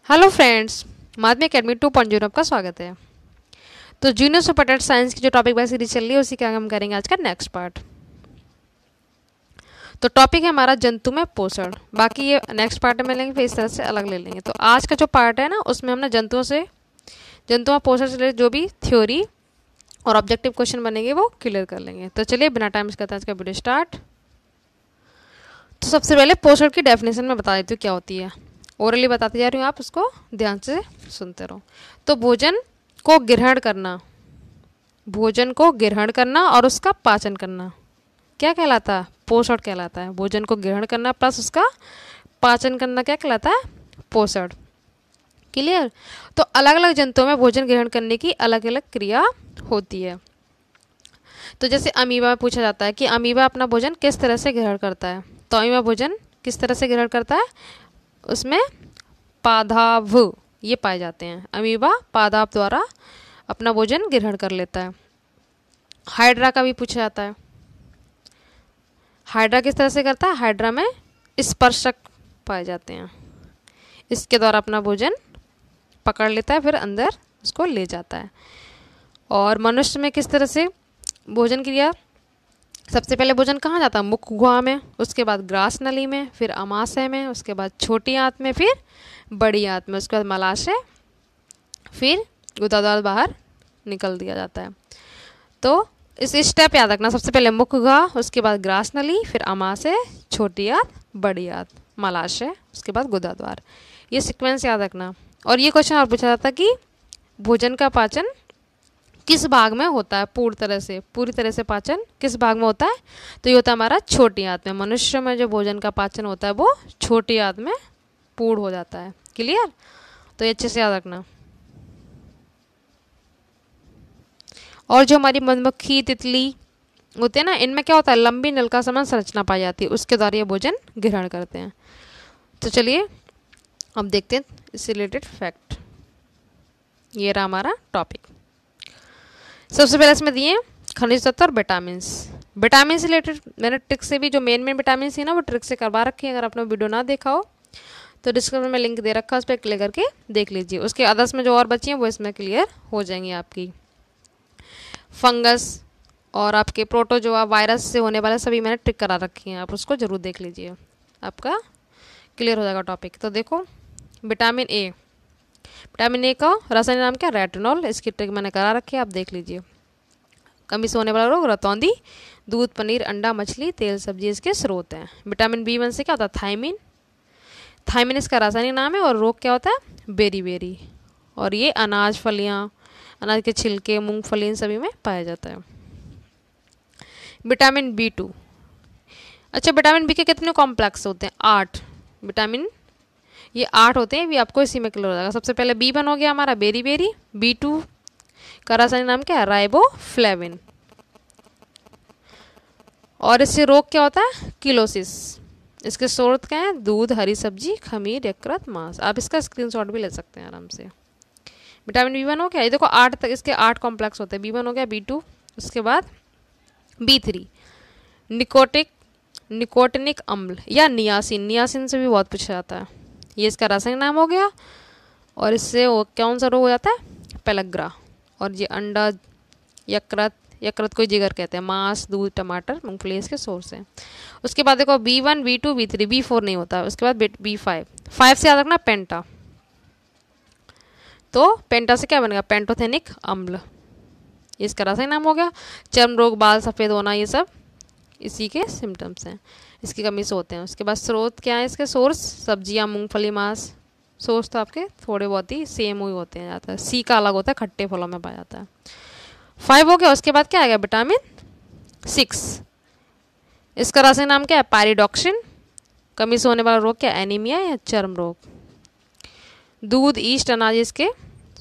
Hello friends, माध्यमिक academy 2.0 आपका स्वागत है। तो जूनियर सुपर साइंस की जो टॉपिक वाइज सीरीज चल रही है उसी का हम करेंगे आज का नेक्स्ट पार्ट। तो टॉपिक है हमारा जंतु में पोषण। बाकी ये नेक्स्ट पार्ट में लेंगे, फिर इस तरह से अलग ले लेंगे। तो आज का जो पार्ट है ना, उसमें हमने जंतुओं में पोषण से रिलेटेड जो भी थ्योरी और ऑब्जेक्टिव क्वेश्चन बनेंगे वो क्लियर कर लेंगे। तो चलिए बिना टाइम करते हैं आज का वीडियो स्टार्ट। तो सबसे पहले पोषण की डेफिनेशन में बता देती हूँ क्या होती है। ओरली बताती जा रही हूँ, आप उसको ध्यान से सुनते रहो। तो भोजन को ग्रहण करना और उसका पाचन करना क्या कहलाता है? पोषण कहलाता है। भोजन को ग्रहण करना प्लस उसका पाचन करना क्या कहलाता है? पोषण। क्लियर? तो अलग अलग जंतुओं में भोजन ग्रहण करने की अलग अलग क्रिया होती है। तो जैसे अमीबा में पूछा जाता है कि अमीबा अपना भोजन किस तरह से ग्रहण करता है। तो अमीबा भोजन किस तरह से ग्रहण करता है? उसमें पादाव ये पाए जाते हैं। अमीबा पादाव द्वारा अपना भोजन ग्रहण कर लेता है। हाइड्रा का भी पूछा जाता है। हाइड्रा किस तरह से करता है? हाइड्रा में स्पर्शक पाए जाते हैं, इसके द्वारा अपना भोजन पकड़ लेता है, फिर अंदर उसको ले जाता है। और मनुष्य में किस तरह से भोजन क्रिया? सबसे पहले भोजन कहाँ जाता है? मुख गुहा में, उसके बाद ग्रास नली में, फिर अमाशय में, उसके बाद छोटी आंत में, फिर बड़ी आंत में, उसके बाद मलाशय, फिर गुदाद्वार बाहर निकल दिया जाता है। तो इस स्टेप याद रखना, सबसे पहले मुख गुहा, उसके बाद ग्रास नली, फिर अमाशय, छोटी आंत, बड़ी आंत, मलाशय, उसके बाद गुदाद्वार। ये सीक्वेंस याद रखना। और ये क्वेश्चन और पूछा जाता कि भोजन का पाचन किस भाग में होता है? पूरी तरह से पाचन किस भाग में होता है? तो ये होता है हमारा छोटी आंत में। मनुष्य में जो भोजन का पाचन होता है वो छोटी आंत में पूर्ण हो जाता है। क्लियर? तो ये अच्छे से याद रखना। और जो हमारी मधुमक्खी, तितली होते हैं ना, इनमें क्या होता है? लंबी नलिका समान संरचना पाई जाती है, उसके द्वारा ये भोजन ग्रहण करते हैं। तो चलिए अब देखते हैं इससे रिलेटेड फैक्ट। ये रहा हमारा टॉपिक। सबसे पहले इसमें दिए खनिज तत्व और विटामिन। विटामिन से रिलेटेड मैंने ट्रिक से भी जो मेन विटामिन है ना, वो ट्रिक से करवा रखी है। अगर आपने वीडियो ना देखा हो तो डिस्क्रिप्शन में लिंक दे रखा है, उस पर क्लिक करके देख लीजिए। उसके अदर्स में जो और बची हैं वो इसमें क्लियर हो जाएंगी आपकी। फंगस और आपके प्रोटोजोआ वायरस से होने वाले सभी मैंने ट्रिक करा रखी हैं, आप उसको जरूर देख लीजिए, आपका क्लियर हो जाएगा टॉपिक। तो देखो विटामिन ए का रासायनिक नाम क्या? रेटिनॉल। इसकी ट्रिक मैंने करा रखी है, आप देख लीजिए। कमी से होने वाला रोग रतौंधी, दूध, पनीर, अंडा, मछली, तेल, सब्जी इसके स्रोत हैं। विटामिन B1 से क्या होता है? थायमिन इसका रासायनिक नाम है। और रोग क्या होता है? बेरी। और ये अनाज, फलियाँ, अनाज के छिलके, मूंगफली, इन सभी में पाया जाता है। Vitamin B2। अच्छा, विटामिन बी के कितने कॉम्प्लेक्स होते हैं? 8 विटामिन, ये 8 होते हैं, भी आपको इसी में क्लियर हो जाएगा। सबसे पहले B1 हो गया हमारा बेरी। B2 का रासायनिक नाम क्या है? राइबोफ्लेविन। और इससे रोग क्या होता है? किलोसिस। इसके स्रोत क्या है? दूध, हरी सब्जी, खमीर, यकृत, मांस। आप इसका स्क्रीनशॉट भी ले सकते हैं आराम से। विटामिन B1 हो गया, ये देखो 8 तक इसके 8 कॉम्प्लेक्स होते हैं। B1 हो गया, B2, उसके बाद B3 निकोटिनिक अम्ल या नियासिन से भी बहुत पूछा जाता है। ये इसका रासायनिक नाम हो गया। और इससे वो कौन सा रोग हो जाता है? पेलग्रा। और ये अंडा, यकृत को जिगर कहते हैं, मांस, दूध, टमाटर, मूंगफली इसके सोर्स हैं। उसके बाद देखो B1, B2, B3, B4 नहीं होता। उसके बाद B5 से याद रखना पेंटा। तो पेंटा से क्या बनेगा? पेंटोथेनिक अम्ल। इसका रासायनिक नाम हो गया। चर्म रोग, बाल सफ़ेद होना, ये सब इसी के सिम्टम्स हैं, इसकी कमी से होते हैं। उसके बाद स्रोत क्या है इसके? सोर्स सब्जियां, मूंगफली, मांस। सोर्स तो आपके थोड़े बहुत ही सेम ही होते हैं ज़्यादातर। सी का अलग होता है, खट्टे फलों में पाया जाता है। 5 हो गया। उसके बाद क्या आ गया? विटामिन 6। इसका रासायनिक नाम क्या है? पायरिडॉक्सिन। कमी से होने वाला रोग क्या? एनीमिया या चर्म रोग। दूध, ईस्ट, अनाज इसके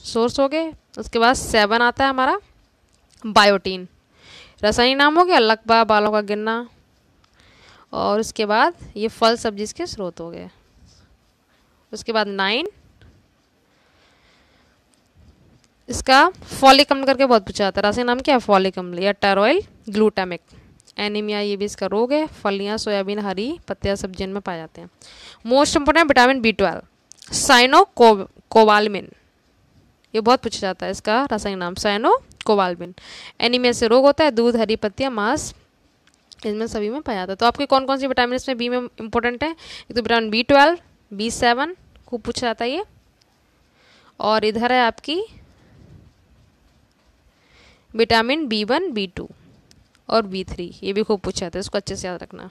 सोर्स हो गए। उसके बाद 7 आता है हमारा बायोटीन। रासायनिक नाम हो गया लकवा, बालों का गिरना। और उसके बाद ये फल सब्जी इसके स्रोत हो गए। उसके बाद 9 इसका फॉलिक अम्ल करके बहुत पूछा जाता है। रासायनिक नाम क्या है? फॉलिक अम्ल या टेरोइल ग्लूटामिक। एनीमिया ये भी इसका रोग है। फलियां, सोयाबीन, हरी पत्तियां सब्जियों में पाए जाते हैं। Most important vitamin B12। Cyanocobalamin, ये बहुत पूछा जाता है, इसका रासायनिक नाम साइनोकोबालमिन। एनीमिया से रोग होता है, दूध, हरी पत्तियां, मांस, इनमें सभी में पाया जाता है। तो आपके कौन कौन सी विटामिन इसमें बी में इंपॉर्टेंट है? एक तो विटामिन B12, B7 खूब पूछा जाता है ये, और इधर है आपकी विटामिन B1, B2 और B3, ये भी खूब पूछा जाता है, इसको अच्छे से याद रखना।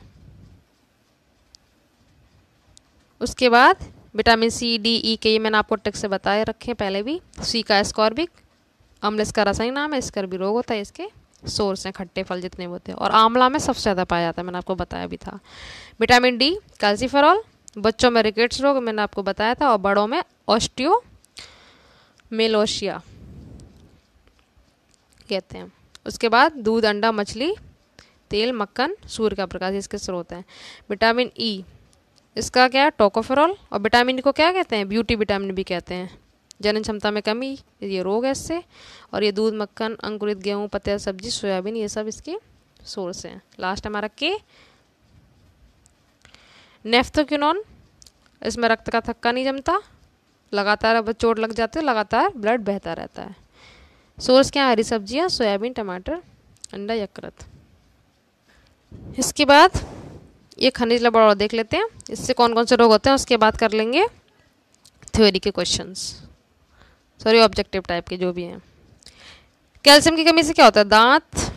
उसके बाद विटामिन C, D, E के ये मैंने आपको ट्रिक से बताए रखे हैं पहले भी। सी का एस्कॉर्बिक अम्ल इसका रासायनिक नाम है, इसका भी रोग होता है, इसके सोर्स हैं खट्टे फल जितने होते हैं, और आंवला में सबसे ज़्यादा पाया जाता है, मैंने आपको बताया भी था। विटामिन D कैल्सीफेरॉल, बच्चों में रिकेट्स रोग मैंने आपको बताया था, और बड़ों में ऑस्टियोमेलोसिया कहते हैं। उसके बाद दूध, अंडा, मछली, तेल, मक्खन, सूर्य का प्रकाश इसके स्रोत हैं। विटामिन E इसका क्या है? टोकोफेरॉल, और विटामिन को क्या कहते हैं? ब्यूटी विटामिन भी कहते हैं। जनन क्षमता में कमी, ये रोग है इससे, और ये दूध, मक्खन, अंकुरित गेहूँ, पत्ते, सब्जी, सोयाबीन, ये सब इसके सोर्स हैं। लास्ट हमारा के नेफ्थोक्विनोन, इसमें रक्त का थक्का नहीं जमता, लगातार अब चोट लग जाती है, लगातार ब्लड बहता रहता है। सोर्स क्या है? हरी सब्जियाँ, सोयाबीन, टमाटर, अंडा, यकृत। इसके बाद ये खनिज लवण और देख लेते हैं, इससे कौन कौन से रोग होते हैं, उसके बाद कर लेंगे थ्योरी के क्वेश्चंस, सॉरी ऑब्जेक्टिव टाइप के जो भी हैं। कैल्शियम की कमी से क्या होता है? दांत,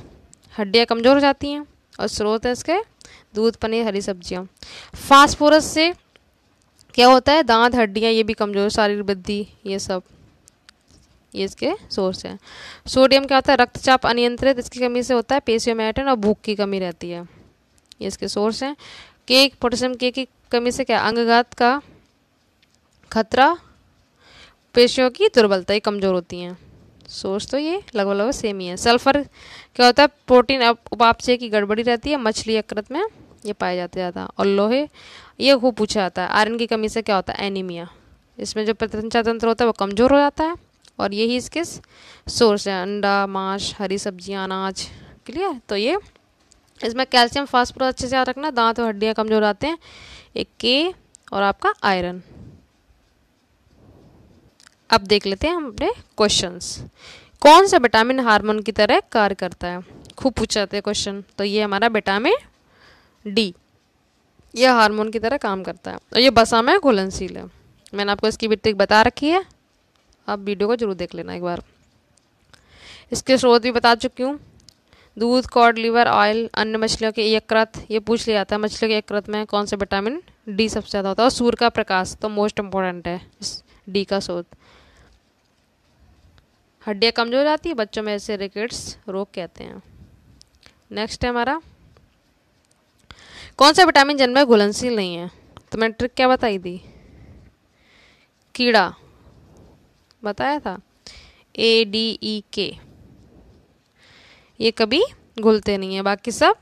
हड्डियाँ कमज़ोर हो जाती हैं, और स्रोत है इसके दूध, पनीर, हरी सब्जियाँ। फास्फोरस से क्या होता है? दांत, हड्डियाँ ये भी कमज़ोर, शारीरिक वृद्धि, ये सब ये इसके सोर्स हैं। सोडियम क्या होता है? रक्तचाप अनियंत्रित, इसकी कमी से होता है पेशियों में आयरन और भूख की कमी रहती है, ये इसके सोर्स हैं। के पोटेशियम के की कमी से क्या? अंगघात का खतरा, पेशियों की दुर्बलता, ये कमज़ोर होती हैं। सोर्स तो ये लगभग सेम ही है। सल्फर क्या होता है? प्रोटीन उपापचय की गड़बड़ी रहती है, मछली, यकृत में ये पाए जाते ज़्यादा। और लोहे ये खूब पूछा जाता है, आयरन की कमी से क्या होता है? एनीमिया, इसमें जो प्रतिरक्षा तंत्र होता है वो कमज़ोर हो जाता है, और यही इसके सोर्स है। अंडा, मांस, हरी सब्जियां, अनाज, क्लियर? तो ये इसमें कैल्शियम, फास्फोरस अच्छे से याद रखना, दांत और हड्डियां कमज़ोर आते हैं, एक के और आपका आयरन। अब देख लेते हैं हम अपने क्वेश्चंस। कौन सा विटामिन हार्मोन की तरह कार्य करता है? खूब पूछे जाते हैं क्वेश्चन। तो ये हमारा विटामिन D, यह हार्मोन की तरह काम करता है, और ये वसा में घुलनशील है। मैंने आपको इसकी भी ट्रिक बता रखी है, आप वीडियो को जरूर देख लेना एक बार। इसके स्रोत भी बता चुकी हूँ, दूध, कॉड, लिवर ऑयल, अन्य मछलियों के यकृत, ये पूछ लिया जाता है मछलियों के यकृत में कौन से विटामिन D सबसे ज़्यादा होता है, और सूर्य का प्रकाश तो मोस्ट इम्पोर्टेंट है इस D का स्रोत। हड्डियाँ कमज़ोर हो जाती है, बच्चों में ऐसे रिकेट्स रोग कहते हैं। नेक्स्ट है हमारा, कौन सा विटामिन जन्म में घुलनशील नहीं है? तो मैंने ट्रिक क्या बताई थी? कीड़ा बताया था, ADEK, ये कभी घुलते नहीं है, बाकी सब।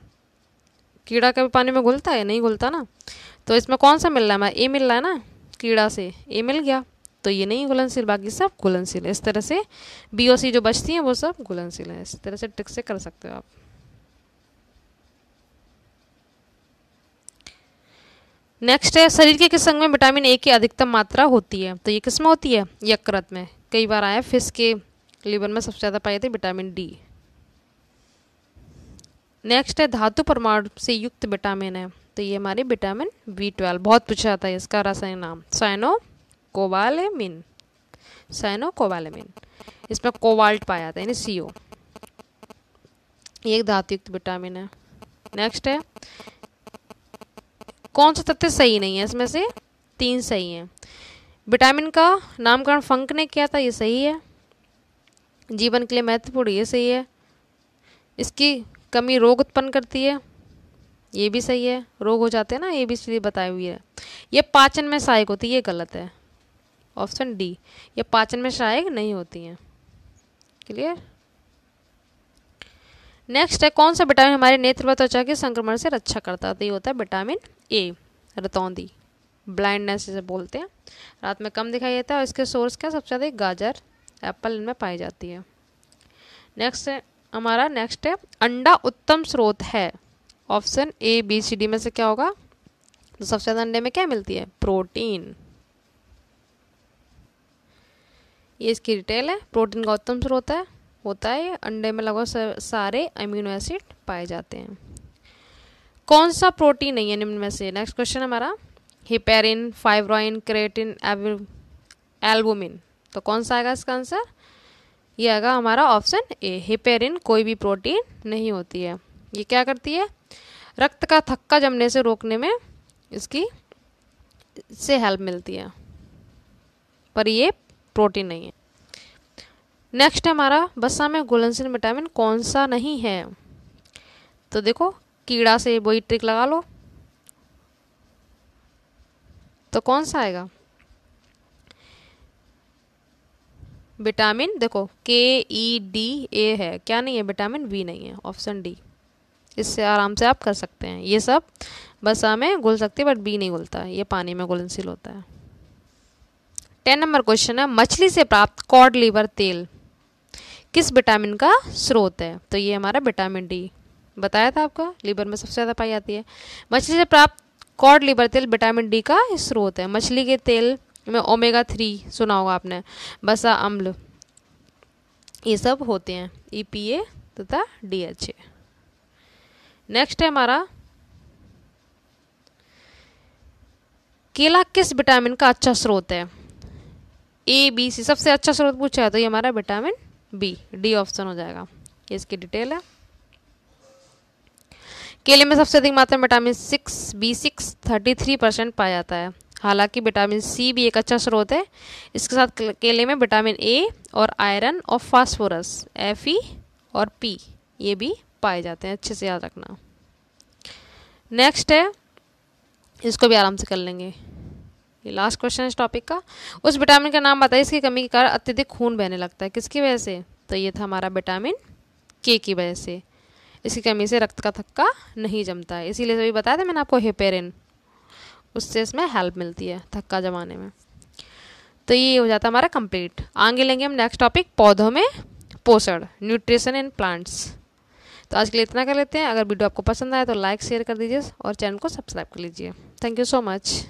कीड़ा कभी पानी में घुलता है? नहीं घुलता ना। तो इसमें कौन सा मिल रहा है? हमारा ए मिल रहा है ना, कीड़ा से ए मिल गया, तो ये नहीं घुलनशील, बाकी सब घुलनशील है। इस तरह से B और C जो बचती हैं वो सब घुलनशील है। इस तरह से ट्रिक से कर सकते हो आप। नेक्स्ट है, शरीर के किस अंग में विटामिन A की अधिकतम मात्रा होती है? तो ये किस में होती है? यकृत में। कई बार आया, फिश के लिवर में सबसे ज़्यादा पाई जाती है विटामिन D। नेक्स्ट है, धातु परमाणु से युक्त विटामिन है, तो ये हमारे विटामिन B12, बहुत पूछा जाता है, इसका रासायनिक नाम साइनोकोबालेमिन, साइनोकोबालेमिन। इसमें कोबाल्ट पाया जाता है, यानी CO, ये एक धातुयुक्त विटामिन है। नेक्स्ट है, कौन सा तथ्य सही नहीं है? इसमें से 3 सही हैं। विटामिन का नामकरण फंक ने किया था, ये सही है। जीवन के लिए महत्वपूर्ण, ये सही है। इसकी कमी रोग उत्पन्न करती है, ये भी सही है, रोग हो जाते हैं ना, ये भी इसलिए बताई हुई है। ये पाचन में सहायक होती है, ये गलत है, ऑप्शन D, ये पाचन में सहायक नहीं होती हैं। क्लियर? नेक्स्ट है, कौन सा विटामिन हमारे नेत्र व त्वचा के संक्रमण से रक्षा करता है? तो ये होता है विटामिन A, रतौंधी, ब्लाइंडनेस इसे बोलते हैं, रात में कम दिखाई देता है, और इसके सोर्स क्या सबसे ज़्यादा? गाजर, एप्पल, इनमें पाई जाती है। नेक्स्ट है हमारा, नेक्स्ट है, अंडा उत्तम स्रोत है, option A, B, C, D में से क्या होगा? तो सबसे ज़्यादा अंडे में क्या मिलती है? प्रोटीन। ये इसकी डिटेल है। प्रोटीन का उत्तम स्रोत होता है ये। अंडे में लगभग सारे अमीनो एसिड पाए जाते हैं। कौन सा प्रोटीन नहीं है निम्न में से? नेक्स्ट क्वेश्चन हमारा, हिपेरिन, फाइब्रोइन, क्रेटिन, एल्बुमिन। तो कौन सा आएगा इसका आंसर? ये आएगा हमारा ऑप्शन ए, हिपेरिन कोई भी प्रोटीन नहीं होती है। ये क्या करती है? रक्त का थक्का जमने से रोकने में इससे हेल्प मिलती है, पर ये प्रोटीन नहीं है। नेक्स्ट है हमारा, वसा में घुलनशील विटामिन कौन सा नहीं है? तो देखो, कीड़ा से वही ट्रिक लगा लो, तो कौन सा आएगा? विटामिन, देखो KEDA है, क्या नहीं है? विटामिन बी नहीं है, ऑप्शन डी। इससे आराम से आप कर सकते हैं। ये सब वसा में घुल सकती है बट बी नहीं घुलता है, ये पानी में घुलनशील होता है। 10 नंबर क्वेश्चन है, मछली से प्राप्त कॉड लीवर तेल किस विटामिन का स्रोत है? तो ये हमारा विटामिन डी, बताया था आपका, लीवर में सबसे ज़्यादा पाई जाती है। मछली से प्राप्त कॉड लीवर तेल विटामिन डी का स्रोत है। मछली के तेल में ओमेगा 3 सुना होगा आपने, वसा अम्ल, ये सब होते हैं, EPA तथा DHA। नेक्स्ट है हमारा, केला किस विटामिन का अच्छा स्रोत है? ABC, सबसे अच्छा स्रोत पूछा है तो ये हमारा विटामिन बी, डी ऑप्शन हो जाएगा। ये इसकी डिटेल है। केले में सबसे अधिक मात्रा में विटामिन B6 33% पाया जाता है। हालांकि विटामिन सी भी एक अच्छा स्रोत है। इसके साथ केले में विटामिन ए और आयरन और फास्फोरस Fe और P ये भी पाए जाते हैं, अच्छे से याद रखना। नेक्स्ट है, इसको भी आराम से कर लेंगे, ये लास्ट क्वेश्चन है इस टॉपिक का। उस विटामिन का नाम बताइए इसकी कमी के कारण अत्यधिक खून बहने लगता है, किसकी वजह से? तो ये था हमारा विटामिन के की वजह से। इसकी कमी से रक्त का थक्का नहीं जमता है, इसीलिए सभी बताया था मैंने आपको, हिपेरिन, उससे इसमें हेल्प मिलती है थक्का जमाने में। तो ये हो जाता है हमारा कंप्लीट। आगे लेंगे हम नेक्स्ट टॉपिक, पौधों में पोषण, न्यूट्रिशन इन प्लांट्स। तो आज के लिए इतना कर लेते हैं। अगर वीडियो आपको पसंद आए तो लाइक शेयर कर दीजिए और चैनल को सब्सक्राइब कर लीजिए। Thank you so much.